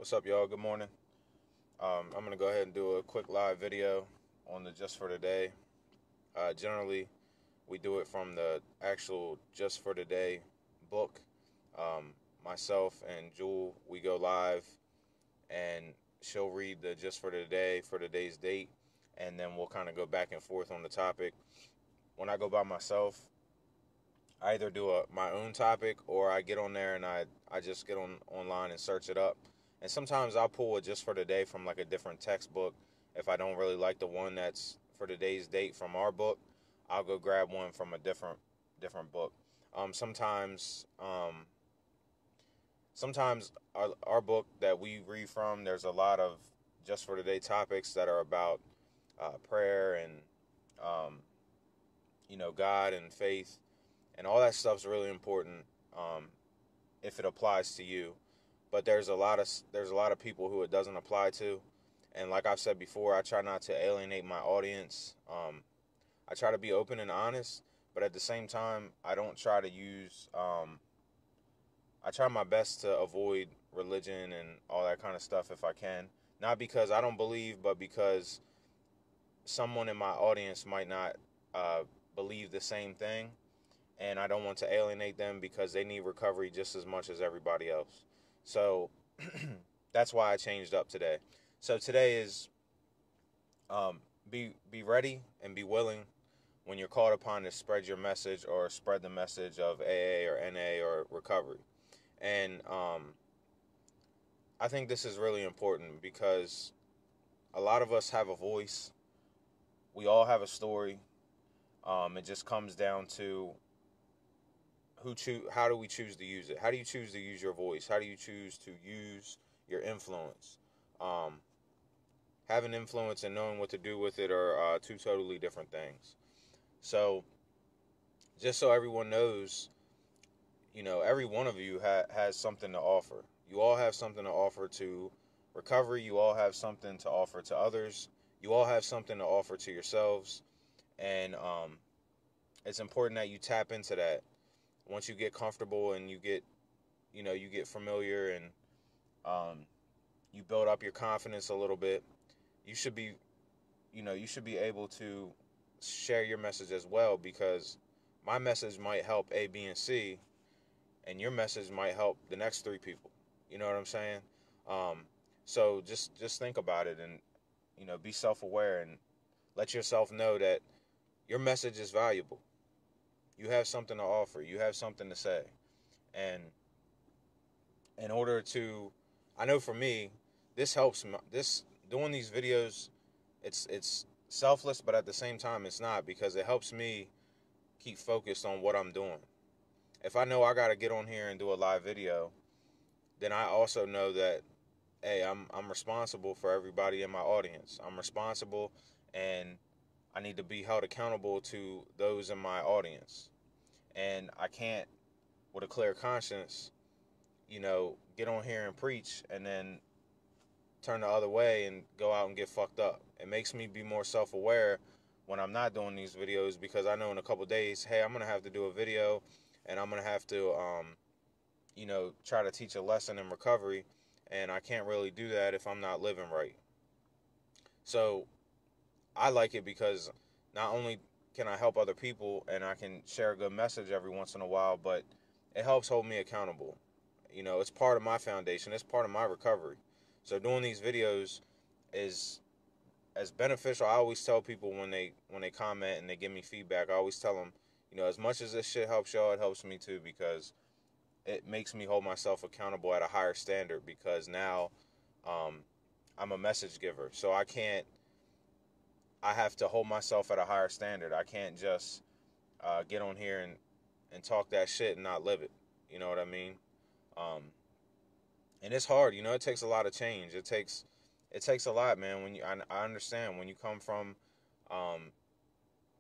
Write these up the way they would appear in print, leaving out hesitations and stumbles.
What's up, y'all? Good morning. I'm going to go ahead and do a quick live video on the Just for Today. Generally, we do it from the actual Just for Today book. Myself and Jewel, we go live and she'll read the Just for Today for today's date, and then we'll kind of go back and forth on the topic. When I go by myself, I either do my own topic or I get on there and I just get online and search it up. And sometimes I'll pull it just for today from like a different textbook. If I don't really like the one that's for today's date from our book, I'll go grab one from a different book. Sometimes our book that we read from, there's a lot of just for today topics that are about prayer and God and faith, and all that stuff's really important if it applies to you. But there's a lot of people who it doesn't apply to, and like I've said before, I try not to alienate my audience. I try to be open and honest, but at the same time, I don't try to use. I try my best to avoid religion and all that kind of stuff if I can. Not because I don't believe, but because someone in my audience might not believe the same thing, and I don't want to alienate them because they need recovery just as much as everybody else. So that's why I changed up today. So today is be ready and be willing when you're called upon to spread your message or spread the message of AA or NA or recovery. And I think this is really important because a lot of us have a voice. We all have a story. It just comes down to how do we choose to use it? How do you choose to use your voice? How do you choose to use your influence? Having influence and knowing what to do with it are two totally different things. So, just so everyone knows, every one of you has something to offer. You all have something to offer to recovery. You all have something to offer to others. You all have something to offer to yourselves. And it's important that you tap into that. Once you get comfortable and you get familiar and you build up your confidence a little bit, you should be, you should be able to share your message as well, because my message might help A, B, and C, and your message might help the next three people. You know what I'm saying? So just think about it and, be self-aware and let yourself know that your message is valuable. You have something to offer. You have something to say. And in order to, I know for me, this helps. This doing these videos, it's selfless, but at the same time, it's not, because it helps me keep focused on what I'm doing. If I know I got to get on here and do a live video, then I also know that, hey, I'm responsible for everybody in my audience. I'm responsible, and I need to be held accountable to those in my audience. And I can't, with a clear conscience, get on here and preach and then turn the other way and go out and get fucked up. It makes me be more self-aware when I'm not doing these videos, because I know in a couple days, hey, I'm going to have to do a video and I'm going to have to, try to teach a lesson in recovery. And I can't really do that if I'm not living right. So I like it because not only can I help other people and I can share a good message every once in a while, but it helps hold me accountable. It's part of my foundation. It's part of my recovery. So doing these videos is as beneficial. I always tell people when they comment and they give me feedback, I always tell them, as much as this shit helps y'all, it helps me too, because it makes me hold myself accountable at a higher standard, because now I'm a message giver. So I have to hold myself at a higher standard. I can't just get on here and talk that shit and not live it. You know what I mean? Um, and it's hard. It takes a lot of change. It takes a lot, man. I understand when you come from um,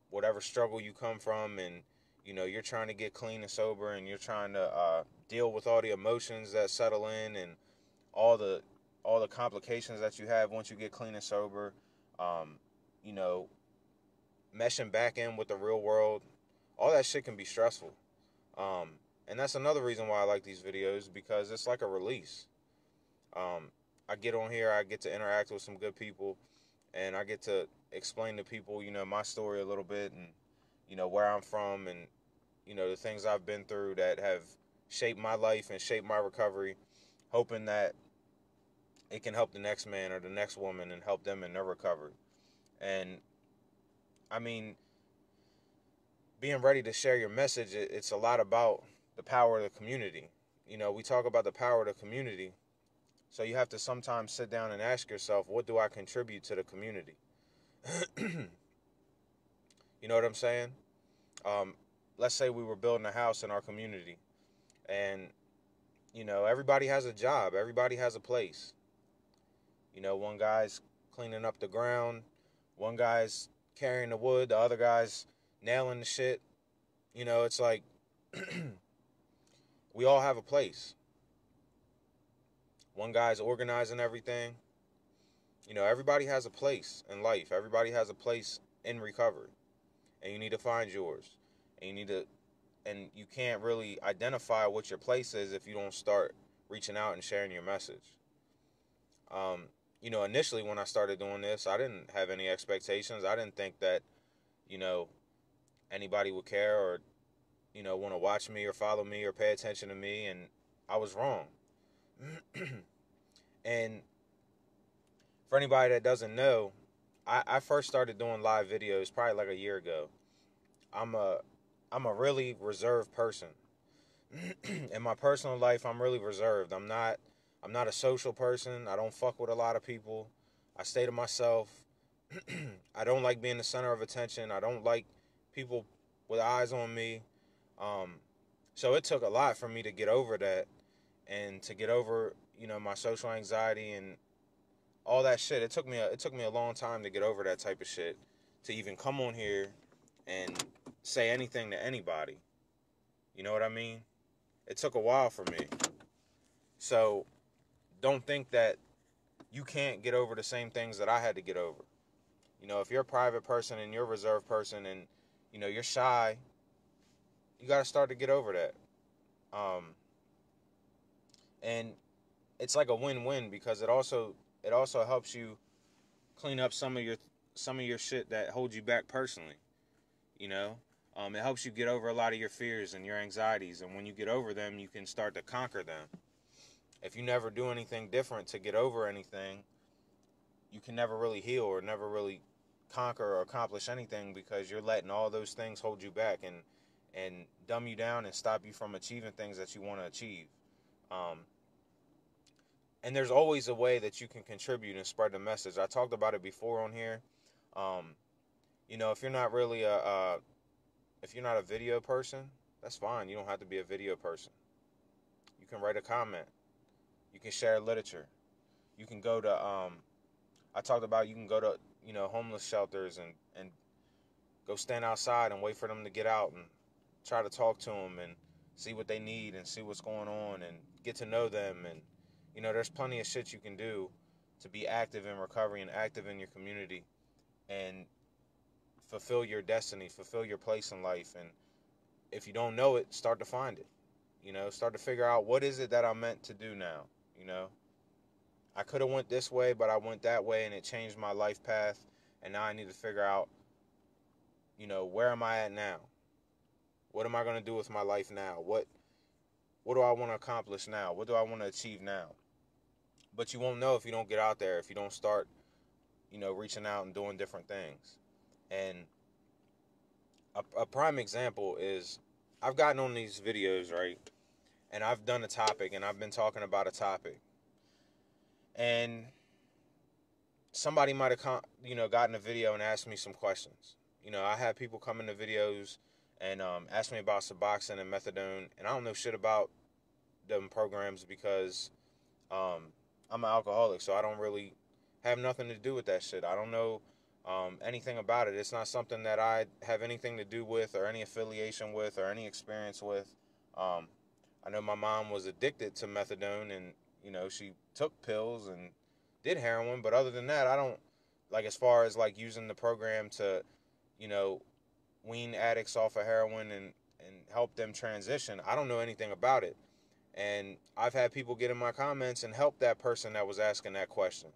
whatever struggle you come from, and you're trying to get clean and sober, and you're trying to deal with all the emotions that settle in, and all the all the complications that you have once you get clean and sober. Um, you know, Meshing back in with the real world, all that shit can be stressful. And that's another reason why I like these videos, because it's like a release. Um, I get on here, I get to interact with some good people, and I get to explain to people, my story a little bit, and where I'm from, and the things I've been through that have shaped my life and shaped my recovery, hoping that it can help the next man or the next woman and help them in their recovery. And I mean, being ready to share your message, it's a lot about the power of the community. We talk about the power of the community. So you have to sometimes sit down and ask yourself, what do I contribute to the community? You know what I'm saying? Um, let's say we were building a house in our community, and everybody has a job, everybody has a place. One guy's cleaning up the ground, one guy's carrying the wood, the other guy's nailing the shit. It's like we all have a place. One guy's organizing everything. Everybody has a place in life. Everybody has a place in recovery. And you need to find yours. And you can't really identify what your place is if you don't start reaching out and sharing your message. Initially when I started doing this, I didn't have any expectations. I didn't think that, anybody would care or, want to watch me or follow me or pay attention to me. And I was wrong. And for anybody that doesn't know, I first started doing live videos probably like a year ago. I'm a really reserved person. In my personal life, I'm really reserved. I'm not a social person. I don't fuck with a lot of people. I stay to myself. I don't like being the center of attention. I don't like people with eyes on me. So it took a lot for me to get over that and to get over, my social anxiety and all that shit. It took me a long time to get over that type of shit, to even come on here and say anything to anybody. You know what I mean? It took a while for me. So don't think that you can't get over the same things that I had to get over. If you're a private person and you're a reserved person and you're shy, you got to start to get over that. And it's like a win-win because it also helps you clean up some of your shit that holds you back personally. It helps you get over a lot of your fears and your anxieties, and when you get over them, you can start to conquer them. If you never do anything different to get over anything, you can never really heal or never really conquer or accomplish anything because you're letting all those things hold you back and dumb you down and stop you from achieving things that you want to achieve. And there's always a way that you can contribute and spread the message. I talked about it before on here. If you're not really if you're not a video person, that's fine. You don't have to be a video person. You can write a comment. You can share literature. You can go to I talked about you can go to homeless shelters and go stand outside and wait for them to get out and try to talk to them and see what they need and see what's going on and get to know them. And there's plenty of shit you can do to be active in recovery and active in your community and fulfill your destiny, fulfill your place in life. And if you don't know it, start to find it. Start to figure out what is it that I'm meant to do now. I could have went this way, but I went that way and it changed my life path. And now I need to figure out, where am I at now? What am I going to do with my life now? What do I want to accomplish now? What do I want to achieve now? But you won't know if you don't get out there, if you don't start, reaching out and doing different things. And a prime example is I've gotten on these videos, right? And I've done a topic and I've been talking about a topic. And somebody might have, gotten a video and asked me some questions. I have people come into videos and ask me about Suboxone and methadone, and I don't know shit about them programs because I'm an alcoholic, so I don't really have nothing to do with that shit. I don't know anything about it. It's not something that I have anything to do with or any affiliation with or any experience with. I know my mom was addicted to methadone and, she took pills and did heroin, but other than that, I don't, like, as far as, like, using the program to, wean addicts off of heroin and help them transition, I don't know anything about it. And I've had people get in my comments and help that person that was asking that question.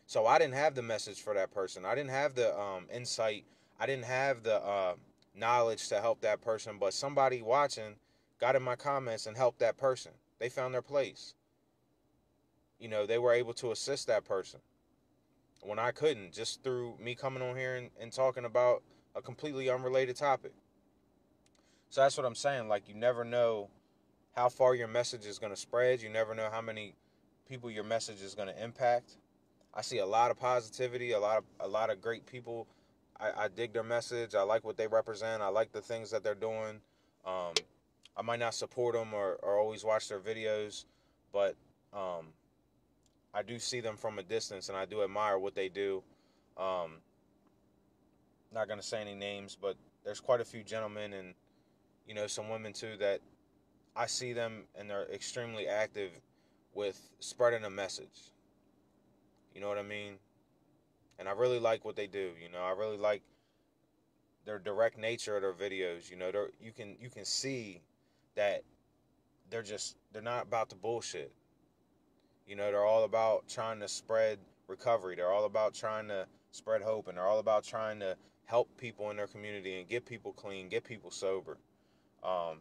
So I didn't have the message for that person. I didn't have the insight. I didn't have the knowledge to help that person. But somebody watching got in my comments and helped that person. They found their place. They were able to assist that person when I couldn't, just through me coming on here and talking about a completely unrelated topic. So that's what I'm saying. Like, you never know how far your message is going to spread. You never know how many people your message is going to impact. I see a lot of positivity, a lot of great people. I dig their message. I like what they represent. I like the things that they're doing. Um, I might not support them or always watch their videos, but I do see them from a distance, and I do admire what they do. Um, Not going to say any names, but there's quite a few gentlemen and some women too that I see them, and they're extremely active with spreading a message. You know what I mean? And I really like what they do. I really like their direct nature of their videos. You can see that they're not about the bullshit. They're all about trying to spread recovery. They're all about trying to spread hope, and they're all about trying to help people in their community and get people clean, get people sober. Um,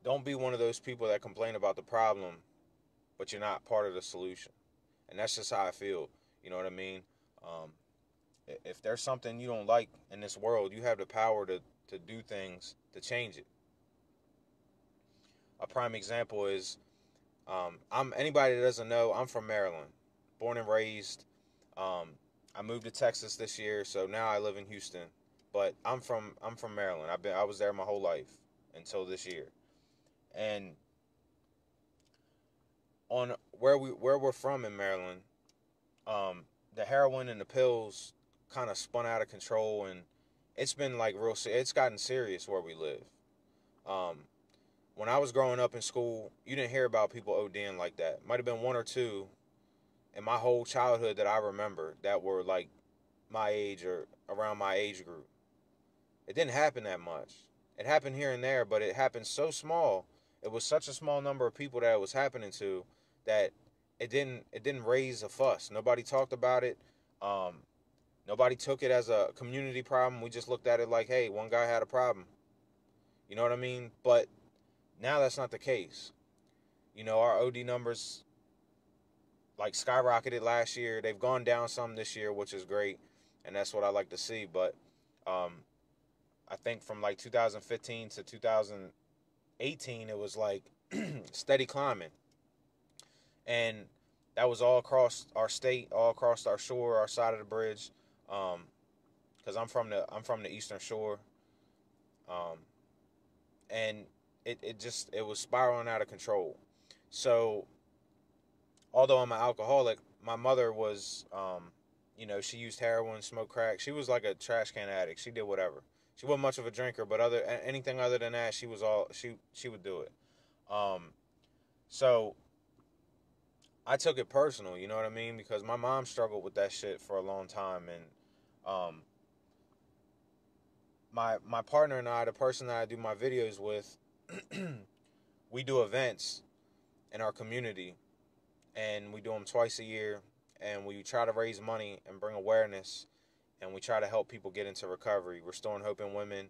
don't be one of those people that complain about the problem, but you're not part of the solution. And that's just how I feel. You know what I mean? Um, if there's something you don't like in this world, you have the power to do things to change it. A prime example is I'm anybody that doesn't know, I'm from Maryland, born and raised. Um, I moved to Texas this year, so now I live in Houston. But I'm from Maryland. I was there my whole life until this year. And on where we're from in Maryland, the heroin and the pills kind of spun out of control, and it's been like it's gotten serious where we live. Um, when I was growing up in school, you didn't hear about people ODing like that. Might have been one or two in my whole childhood that I remember that were like my age or around my age group. It didn't happen that much. It happened here and there, but it happened so small. It was such a small number of people that it was happening to that it didn't raise a fuss. Nobody talked about it. Um, Nobody took it as a community problem. We just looked at it like, hey, one guy had a problem. You know what I mean? But now that's not the case. Our OD numbers like skyrocketed last year. They've gone down some this year, which is great, and that's what I like to see. But um, I think from like 2015 to 2018, it was like steady climbing, and that was all across our state, all across our shore, our side of the bridge. Because I'm from the Eastern Shore, um, and it was spiraling out of control. So although I'm an alcoholic, my mother was, she used heroin, smoked crack. She was like a trash can addict. She did whatever. She wasn't much of a drinker, but anything other than that, she would do it. Um, so I took it personal, you know what I mean? Because my mom struggled with that shit for a long time, and um, my partner and I, the person that I do my videos with, we do events in our community, and we do them twice a year, and we try to raise money and bring awareness, and we try to help people get into recovery, restoring hope in women.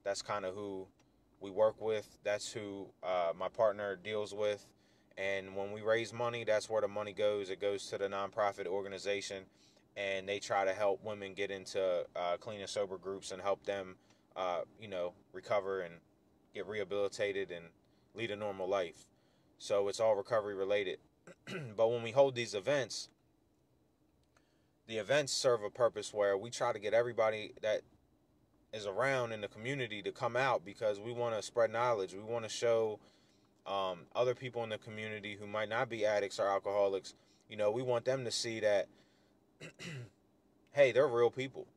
That's kind of who we work with. That's who my partner deals with. And when we raise money, that's where the money goes. It goes to the nonprofit organization, and they try to help women get into clean and sober groups and help them, recover and get rehabilitated and lead a normal life. So it's all recovery related. But when we hold these events, the events serve a purpose where we try to get everybody that is around in the community to come out, because we want to spread knowledge. We want to show other people in the community who might not be addicts or alcoholics. We want them to see that, hey, they're real people.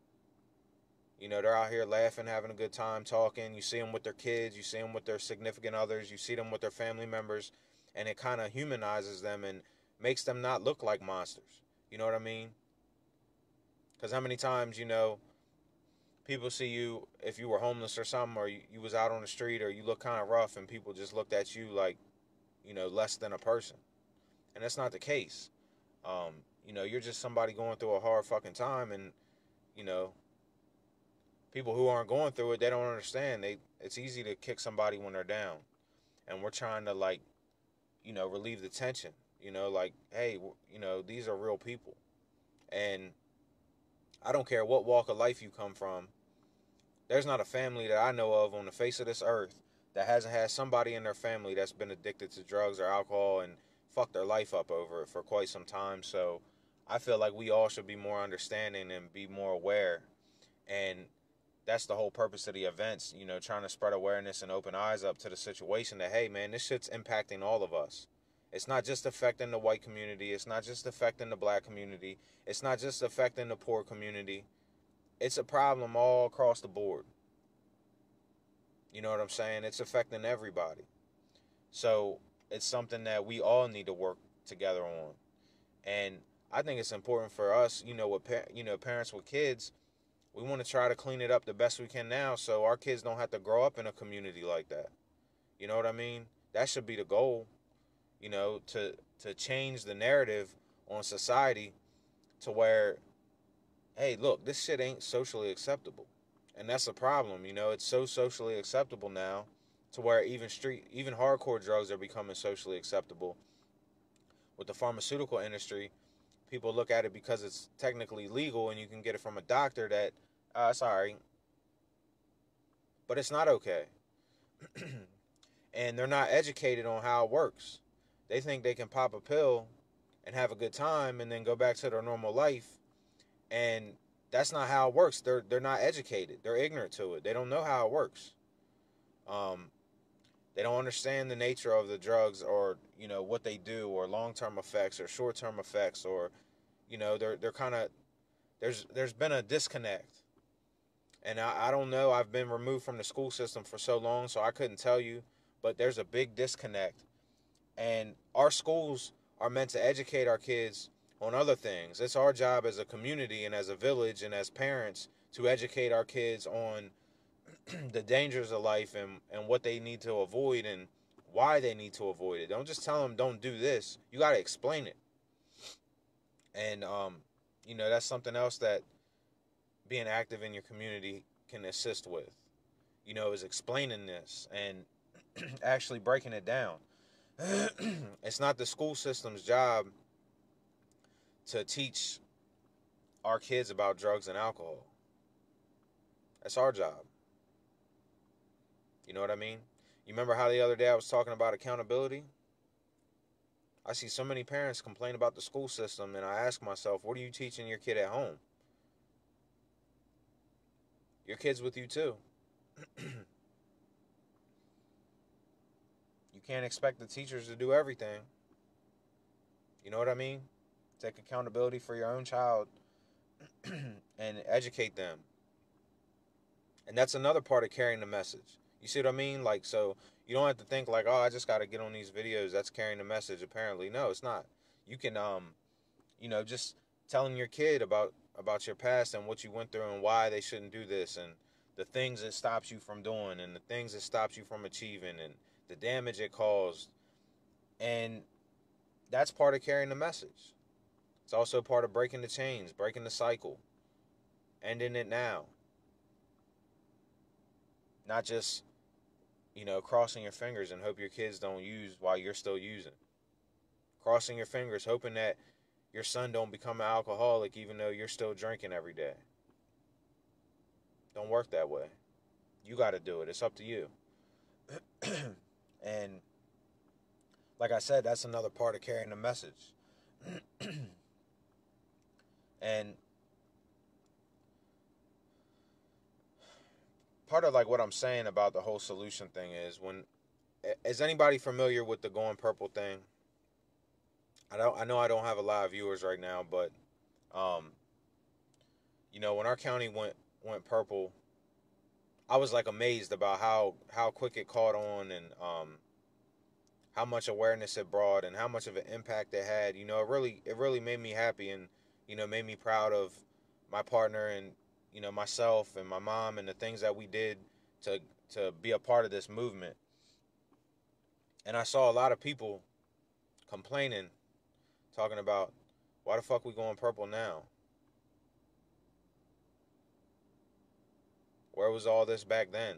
They're out here laughing, having a good time, talking. You see them with their kids. You see them with their significant others. You see them with their family members. And it kind of humanizes them and makes them not look like monsters. You know what I mean? Because how many times, people see you, if you were homeless or something, or you was out on the street, or you look kind of rough, and people just looked at you like, less than a person. And that's not the case. Um, you're just somebody going through a hard fucking time, and you know, people who aren't going through it, they don't understand. It's easy to kick somebody when they're down, and we're trying to like, relieve the tension. Like, hey, these are real people, and I don't care what walk of life you come from. There's not a family that I know of on the face of this earth that hasn't had somebody in their family that's been addicted to drugs or alcohol and fucked their life up over it for quite some time. So I feel like we all should be more understanding and be more aware. And that's the whole purpose of the events, trying to spread awareness and open eyes up to the situation that, hey, man, this shit's impacting all of us. It's not just affecting the white community. It's not just affecting the black community. It's not just affecting the poor community. It's a problem all across the board. You know what I'm saying? It's affecting everybody. So it's something that we all need to work together on. And I think it's important for us, with parents with kids. We want to try to clean it up the best we can now, so our kids don't have to grow up in a community like that. You know what I mean? That should be the goal. To change the narrative on society to where, hey, look, this shit ain't socially acceptable. And that's a problem, it's so socially acceptable now to where even hardcore drugs are becoming socially acceptable. With the pharmaceutical industry, people look at it because it's technically legal and you can get it from a doctor that, sorry, but it's not okay. And they're not educated on how it works. They think they can pop a pill and have a good time and then go back to their normal life, and that's not how it works. They're not educated. They're ignorant to it. They don't know how it works. Um, they don't understand the nature of the drugs, or what they do, or long term effects or short term effects, or they're kind of, there's been a disconnect, and I don't know. I've been removed from the school system for so long, so I couldn't tell you, but there's a big disconnect, and our schools are meant to educate our kids on other things. It's our job as a community and as a village and as parents to educate our kids on the dangers of life, and what they need to avoid and why they need to avoid it. Don't just tell them don't do this. You got to explain it. And that's something else that being active in your community can assist with. Is explaining this and actually breaking it down. It's not the school system's job to teach our kids about drugs and alcohol. That's our job. You know what I mean? You remember how the other day I was talking about accountability? I see so many parents complain about the school system, and I ask myself, what are you teaching your kid at home? Your kid's with you too. You can't expect the teachers to do everything. You know what I mean? Take accountability for your own child and educate them. And that's another part of carrying the message. You see what I mean? Like, so you don't have to think like, oh, I just got to get on these videos. That's carrying the message. Apparently, no, it's not. You can, just telling your kid about your past and what you went through and why they shouldn't do this, and the things it stops you from doing, and the things it stops you from achieving, and the damage it caused. And that's part of carrying the message. It's also part of breaking the chains, breaking the cycle, ending it now. Not just, crossing your fingers and hope your kids don't use while you're still using. Crossing your fingers, hoping that your son don't become an alcoholic even though you're still drinking every day. Don't work that way. You got to do it. It's up to you. And like I said, that's another part of carrying the message. And part of like what I'm saying about the whole solution thing is anybody familiar with the Going Purple thing? I know I don't have a lot of viewers right now, but um, when our county went purple, I was like amazed about how quick it caught on, and how much awareness it brought and how much of an impact it had. It really made me happy, and made me proud of my partner, and myself and my mom and the things that we did to be a part of this movement. And I saw a lot of people complaining, talking about, why the fuck we going purple now? Where was all this back then?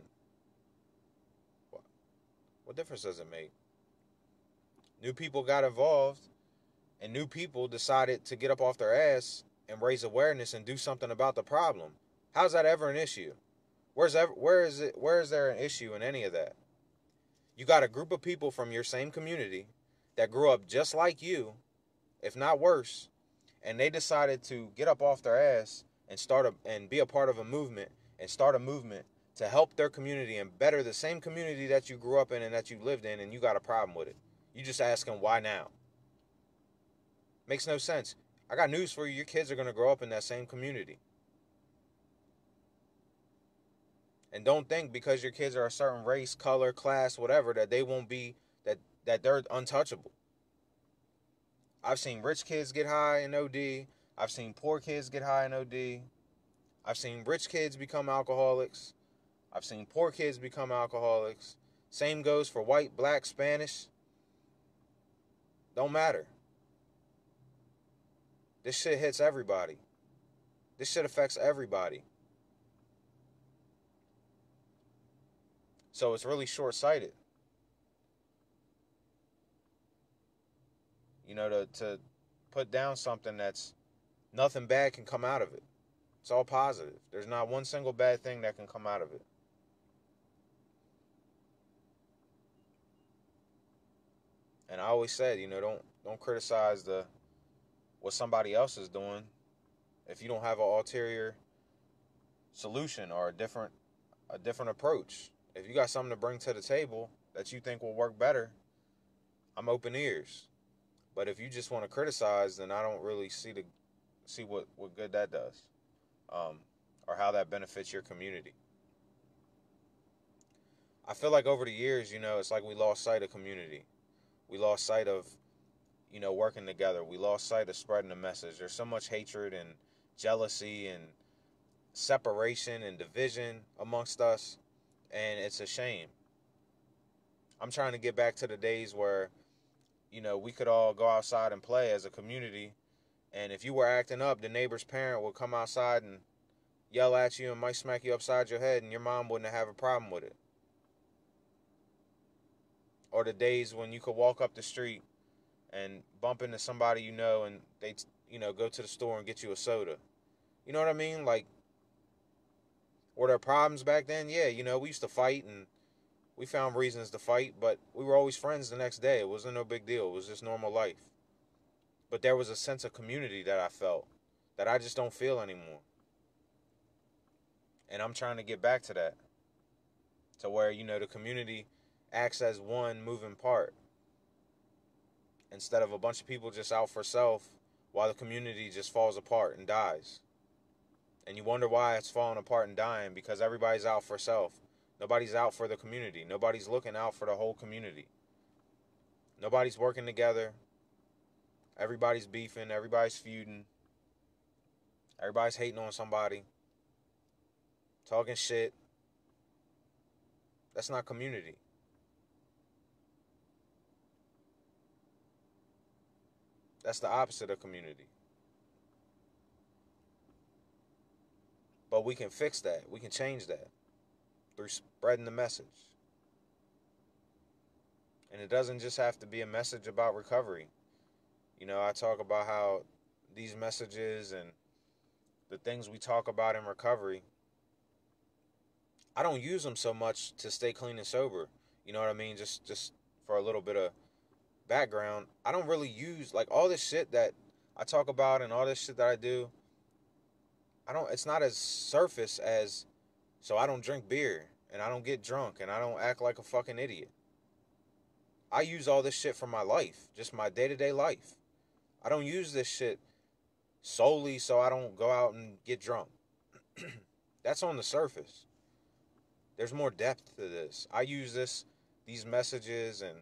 What difference does it make? New people got involved, and new people decided to get up off their ass and raise awareness and do something about the problem. How's that ever an issue? Where is there an issue in any of that? You got a group of people from your same community that grew up just like you, if not worse, and they decided to get up off their ass and be a part of a movement and start a movement to help their community and better the same community that you grew up in and that you lived in, and you got a problem with it. You just asking why now? Makes no sense. I got news for you. Your kids are going to grow up in that same community. And don't think because your kids are a certain race, color, class, whatever, that they won't be, that they're untouchable. I've seen rich kids get high in OD. I've seen poor kids get high in OD. I've seen rich kids become alcoholics. I've seen poor kids become alcoholics. Same goes for white, black, Spanish. Don't matter. This shit hits everybody. This shit affects everybody. So it's really short-sighted. To put down something that's nothing bad can come out of it. It's all positive. There's not one single bad thing that can come out of it. And I always said, don't criticize what somebody else is doing if you don't have an ulterior solution or a different approach. If you got something to bring to the table that you think will work better, I'm open ears. But if you just want to criticize, then I don't really see what good that does, or how that benefits your community. I feel like over the years, it's like we lost sight of community. We lost sight of, working together. We lost sight of spreading the message. There's so much hatred and jealousy and separation and division amongst us, and it's a shame. I'm trying to get back to the days where, we could all go outside and play as a community, and if you were acting up, the neighbor's parent would come outside and yell at you and might smack you upside your head, and your mom wouldn't have a problem with it. Or the days when you could walk up the street and bump into somebody and they, go to the store and get you a soda. You know what I mean? Like, were there problems back then? Yeah, we used to fight and we found reasons to fight, but we were always friends the next day. It wasn't no big deal. It was just normal life. But there was a sense of community that I felt that I just don't feel anymore. And I'm trying to get back to that. To where, the community acts as one moving part. Instead of a bunch of people just out for self while the community just falls apart and dies. And you wonder why it's falling apart and dying, because everybody's out for self. Nobody's out for the community. Nobody's looking out for the whole community. Nobody's working together. Everybody's beefing. Everybody's feuding. Everybody's hating on somebody. Talking shit. That's not community. That's the opposite of community. But we can fix that. We can change that through spreading the message. And it doesn't just have to be a message about recovery. I talk about how these messages and the things we talk about in recovery, I don't use them so much to stay clean and sober. You know what I mean? Just for a little bit of background, I don't really use, like, all this shit that I talk about and all this shit that I do. It's not as surface as, so I don't drink beer and I don't get drunk and I don't act like a fucking idiot. I use all this shit for my life, just my day-to-day life. I don't use this shit solely so I don't go out and get drunk. That's on the surface. There's more depth to this. I use these messages and,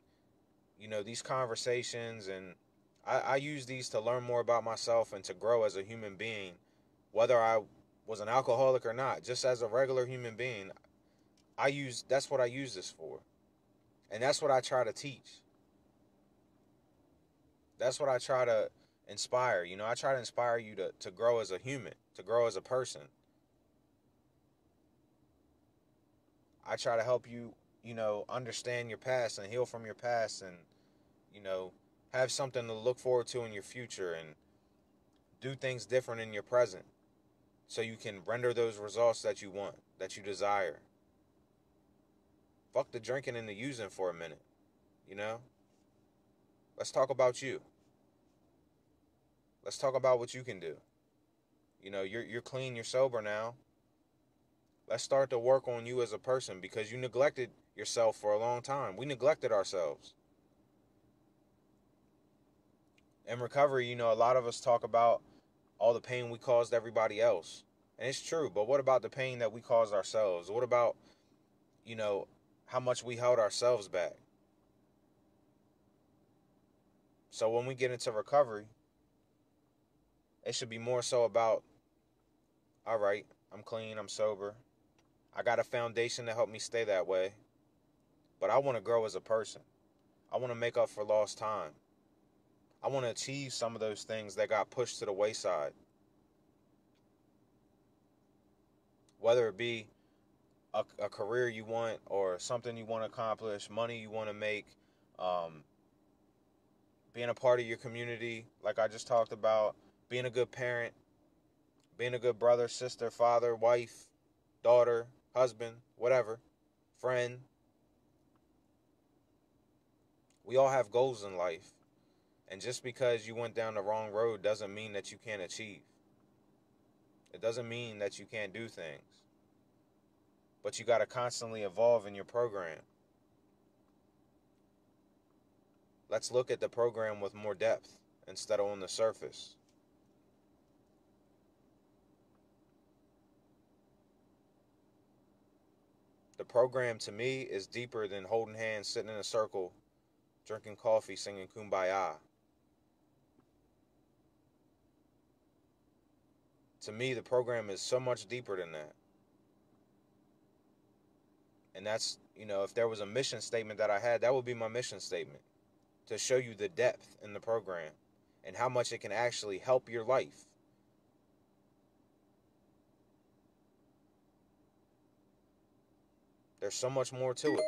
these conversations, and I use these to learn more about myself and to grow as a human being, whether I was an alcoholic or not, just as a regular human being, that's what I use this for. And that's what I try to teach. That's what I try to inspire. I try to inspire you to grow as a human, to grow as a person. I try to help you, understand your past and heal from your past and, you know, have something to look forward to in your future and do things different in your present so you can render those results that you want, that you desire. Fuck the drinking and the using for a minute, you know? Let's talk about you. Let's talk about what you can do. You're clean, you're sober now. Let's start to work on you as a person because you neglected yourself for a long time. We neglected ourselves. In recovery, a lot of us talk about all the pain we caused everybody else. And it's true, but what about the pain that we caused ourselves? What about, you know, how much we held ourselves back? So when we get into recovery, it should be more so about, all right, I'm clean, I'm sober. I got a foundation to help me stay that way. But I want to grow as a person. I want to make up for lost time. I want to achieve some of those things that got pushed to the wayside. Whether it be a career you want or something you want to accomplish, money you want to make, um, being a part of your community, like I just talked about, being a good parent, being a good brother, sister, father, wife, daughter, husband, whatever, friend. We all have goals in life. And just because you went down the wrong road doesn't mean that you can't achieve. It doesn't mean that you can't do things. But you got to constantly evolve in your program. Let's look at the program with more depth instead of on the surface. The program to me is deeper than holding hands, sitting in a circle, drinking coffee, singing Kumbaya. To me, the program is so much deeper than that. And that's, if there was a mission statement that I had, that would be my mission statement. To show you the depth in the program and how much it can actually help your life. There's so much more to it.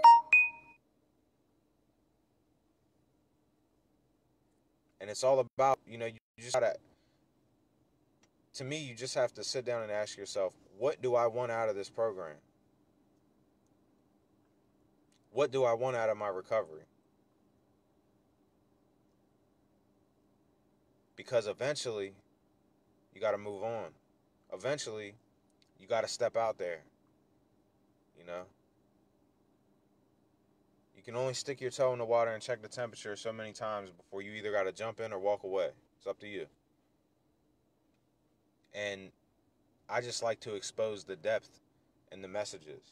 And it's all about, you just gotta, to me, you just have to sit down and ask yourself, what do I want out of this program? What do I want out of my recovery? Because eventually, you got to move on. Eventually, you got to step out there. You know? You can only stick your toe in the water and check the temperature so many times before you either got to jump in or walk away. It's up to you. And I just like to expose the depth in the messages.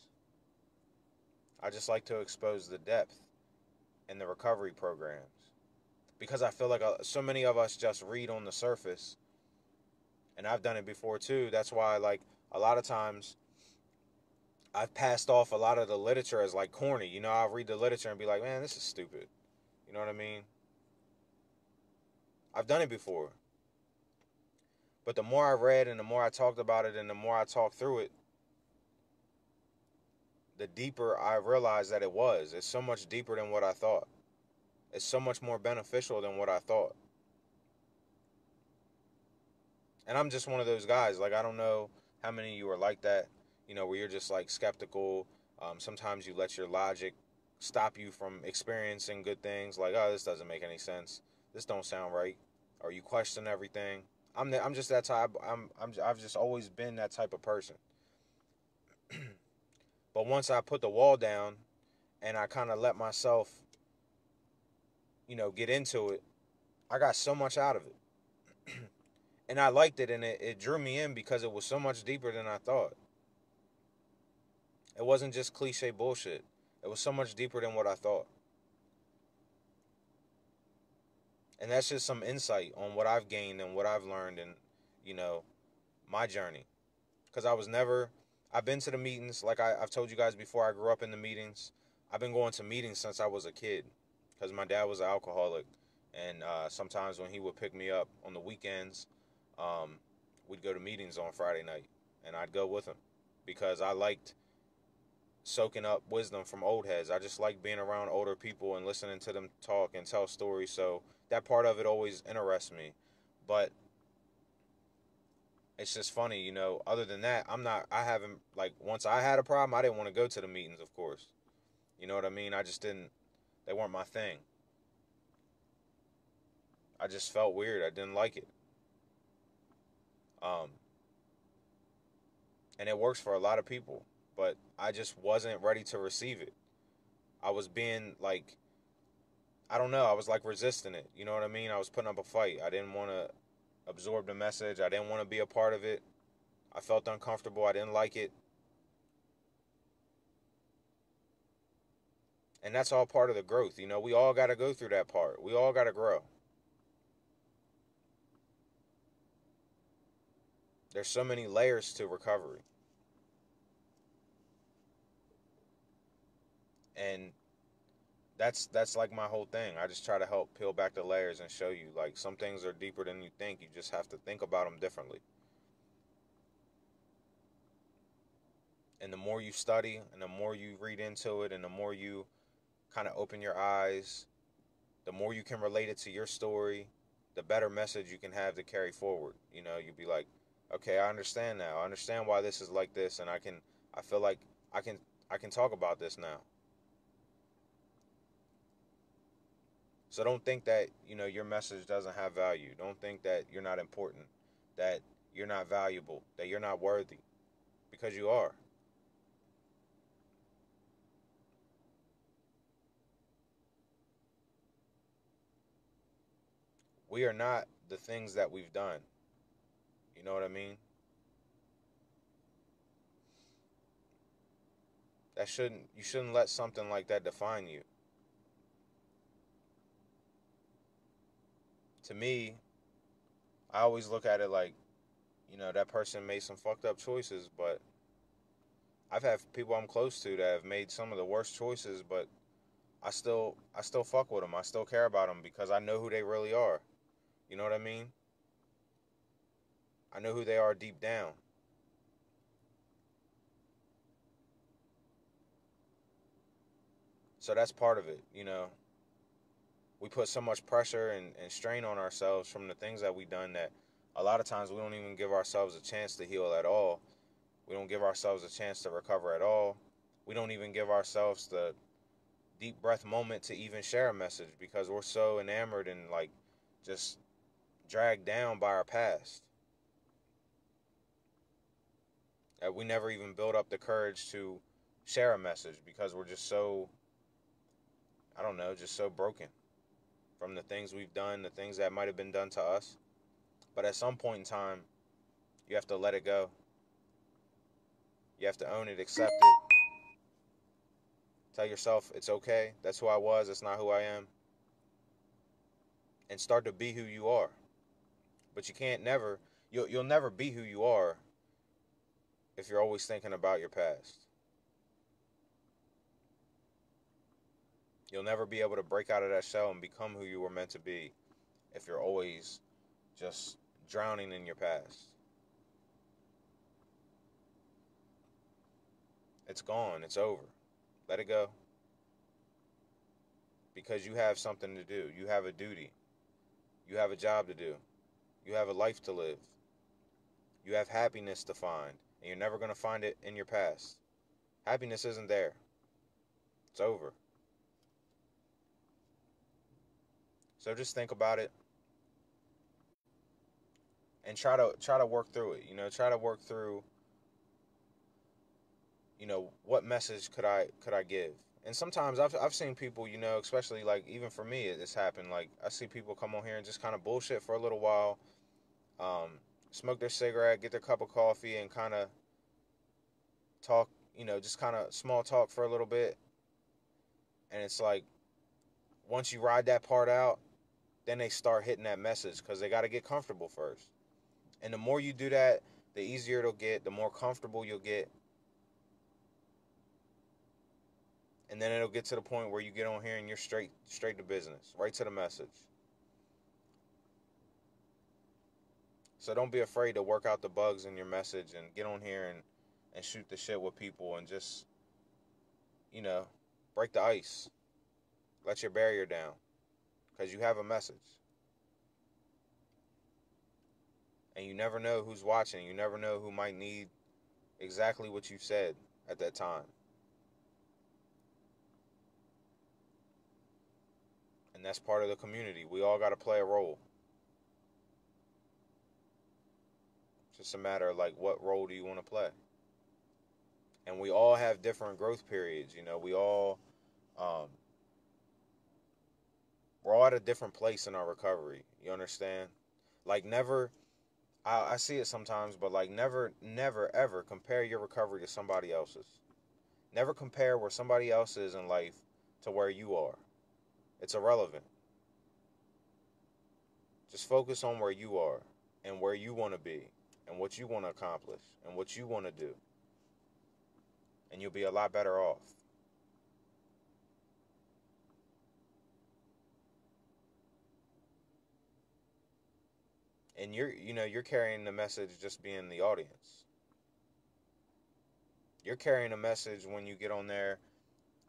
I just like to expose the depth in the recovery programs. Because I feel like so many of us just read on the surface. And I've done it before too. That's why, like, a lot of times I've passed off a lot of the literature as like corny. I'll read the literature and be like, man, this is stupid. You know what I mean? I've done it before. But the more I read and the more I talked about it and the more I talked through it, the deeper I realized that it was. It's so much deeper than what I thought. It's so much more beneficial than what I thought. And I'm just one of those guys. Like, I don't know how many of you are like that, where you're just like skeptical. Sometimes you let your logic stop you from experiencing good things. Like, oh, this doesn't make any sense. This don't sound right. Or you question everything. I'm just that type. I've just always been that type of person. But once I put the wall down and I kind of let myself, get into it, I got so much out of it. And I liked it, and it drew me in because it was so much deeper than I thought. It wasn't just cliche bullshit. It was so much deeper than what I thought. And that's just some insight on what I've gained and what I've learned in, my journey. because I've been to the meetings. Like I've told you guys before, I grew up in the meetings. I've been going to meetings since I was a kid because my dad was an alcoholic. And sometimes when he would pick me up on the weekends, um, we'd go to meetings on Friday night. And I'd go with him because I liked soaking up wisdom from old heads. I just like being around older people and listening to them talk and tell stories. So that part of it always interests me. But it's just funny, other than that, I haven't, like, once I had a problem, I didn't want to go to the meetings, of course. You know what I mean? I just didn't, they weren't my thing. I just felt weird. I didn't like it. Um, and it works for a lot of people, but I just wasn't ready to receive it. I was being like, I don't know, I was like resisting it. You know what I mean? I was putting up a fight. I didn't want to absorb the message. I didn't want to be a part of it. I felt uncomfortable. I didn't like it. And that's all part of the growth. We all got to go through that part. We all got to grow. There's so many layers to recovery. And that's like my whole thing. I just try to help peel back the layers and show you, like, some things are deeper than you think. You just have to think about them differently. And the more you study and the more you read into it and the more you kind of open your eyes, the more you can relate it to your story, the better message you can have to carry forward. You'd be like, okay, I understand now. I understand why this is like this, and I feel like I can I can talk about this now. So don't think that, your message doesn't have value. Don't think that you're not important, that you're not valuable, that you're not worthy, because you are. We are not the things that we've done. You know what I mean? You shouldn't let something like that define you. To me, I always look at it like, that person made some fucked up choices, but I've had people I'm close to that have made some of the worst choices, but I still fuck with them. I still care about them because I know who they really are. You know what I mean? I know who they are deep down. So that's part of it. We put so much pressure and strain on ourselves from the things that we've done that a lot of times we don't even give ourselves a chance to heal at all. We don't give ourselves a chance to recover at all. We don't even give ourselves the deep breath moment to even share a message because we're so enamored and, like, just dragged down by our past that we never even build up the courage to share a message because we're just so, I don't know, just so broken from the things we've done, the things that might have been done to us. But at some point in time, you have to let it go. You have to own it, accept it, tell yourself it's okay. That's who I was. It's not who I am. And start to be who you are. But you can't never, you'll never be who you are if you're always thinking about your past. You'll never be able to break out of that shell and become who you were meant to be if you're always just drowning in your past. It's gone. It's over. Let it go. Because you have something to do. You have a duty. You have a job to do. You have a life to live. You have happiness to find. And you're never going to find it in your past. Happiness isn't there. It's over. So just think about it and try to work through it. Try to work through, what message could I give? And sometimes I've seen people, especially, like, even for me, it's happened. Like, I see people come on here and just kind of bullshit for a little while, um, smoke their cigarette, get their cup of coffee, and kind of talk, just kind of small talk for a little bit. And it's like, once you ride that part out, then they start hitting that message because they got to get comfortable first. And the more you do that, the easier it'll get, the more comfortable you'll get. And then it'll get to the point where you get on here and you're straight to business, right to the message. So don't be afraid to work out the bugs in your message and get on here and shoot the shit with people and just, you know, break the ice. Let your barrier down. Because you have a message. And you never know who's watching. You never know who might need exactly what you said at that time. And that's part of the community. We all got to play a role. It's just a matter of, like, what role do you want to play? And we all have different growth periods. You know, we're all at a different place in our recovery. You understand? Like, never, I see it sometimes, but like, never, ever compare your recovery to somebody else's. Never compare where somebody else is in life to where you are. It's irrelevant. Just focus on where you are and where you want to be and what you want to accomplish and what you want to do. And you'll be a lot better off. And you're carrying the message just being the audience. You're carrying a message when you get on there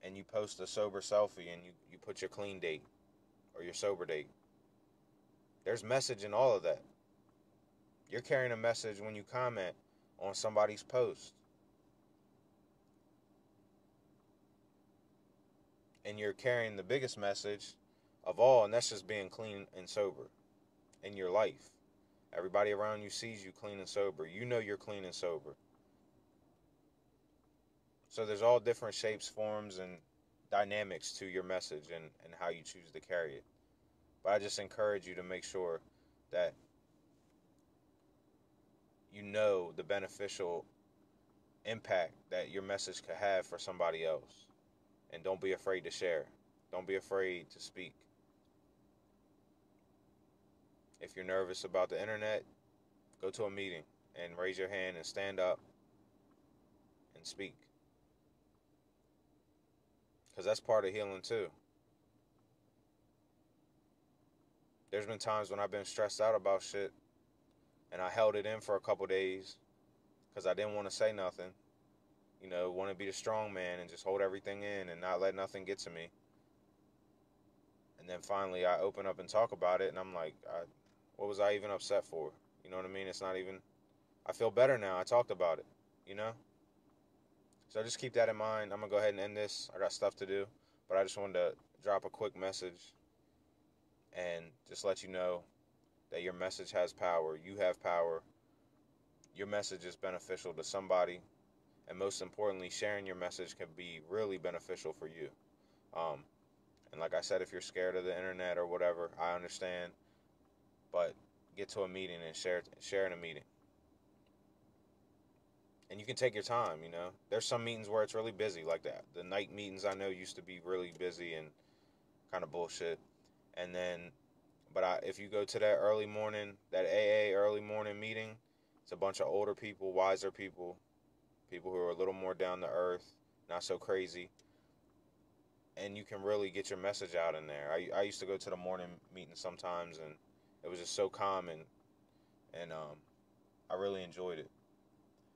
and you post a sober selfie and you put your clean date or your sober date. There's message in all of that. You're carrying a message when you comment on somebody's post. And you're carrying the biggest message of all, and that's just being clean and sober in your life. Everybody around you sees you clean and sober. You know you're clean and sober. So there's all different shapes, forms, and dynamics to your message and how you choose to carry it. But I just encourage you to make sure that you know the beneficial impact that your message could have for somebody else. And don't be afraid to share. Don't be afraid to speak. If you're nervous about the internet, go to a meeting and raise your hand and stand up and speak. Because that's part of healing too. There's been times when I've been stressed out about shit and I held it in for a couple days because I didn't want to say nothing. You know, want to be the strong man and just hold everything in and not let nothing get to me. And then finally I open up and talk about it and I'm like, what was I even upset for? You know what I mean? It's not even, I feel better now. I talked about it, you know? So just keep that in mind. I'm going to go ahead and end this. I got stuff to do, but I just wanted to drop a quick message and just let you know that your message has power. You have power. Your message is beneficial to somebody. And most importantly, sharing your message can be really beneficial for you. And like I said, if you're scared of the internet or whatever, I understand. But get to a meeting and share in a meeting. And you can take your time, you know. There's some meetings where it's really busy, like that. The night meetings I know used to be really busy and kind of bullshit. And then, if you go to that early morning, that AA early morning meeting, it's a bunch of older people, wiser people, people who are a little more down to earth, not so crazy. And you can really get your message out in there. I used to go to the morning meeting sometimes, and it was just so calm, and I really enjoyed it.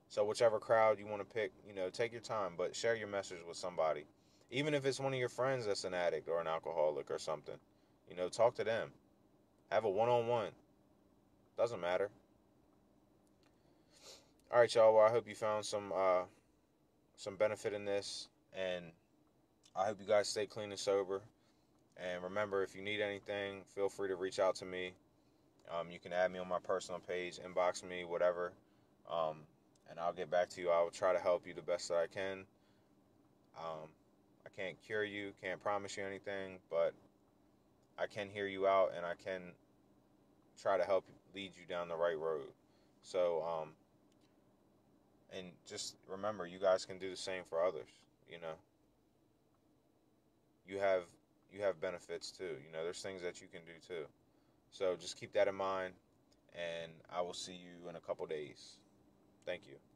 So whichever crowd you want to pick, you know, take your time, but share your message with somebody. Even if it's one of your friends that's an addict or an alcoholic or something, you know, talk to them. Have a one-on-one. Doesn't matter. All right, y'all. Well, I hope you found some benefit in this, and I hope you guys stay clean and sober. And remember, if you need anything, feel free to reach out to me. You can add me on my personal page, inbox me, whatever, and I'll get back to you. I will try to help you the best that I can. I can't cure you, can't promise you anything, but I can hear you out, and I can try to help lead you down the right road. So, and just remember, you guys can do the same for others. You know, you have benefits too. You know, there's things that you can do too. So just keep that in mind, and I will see you in a couple days. Thank you.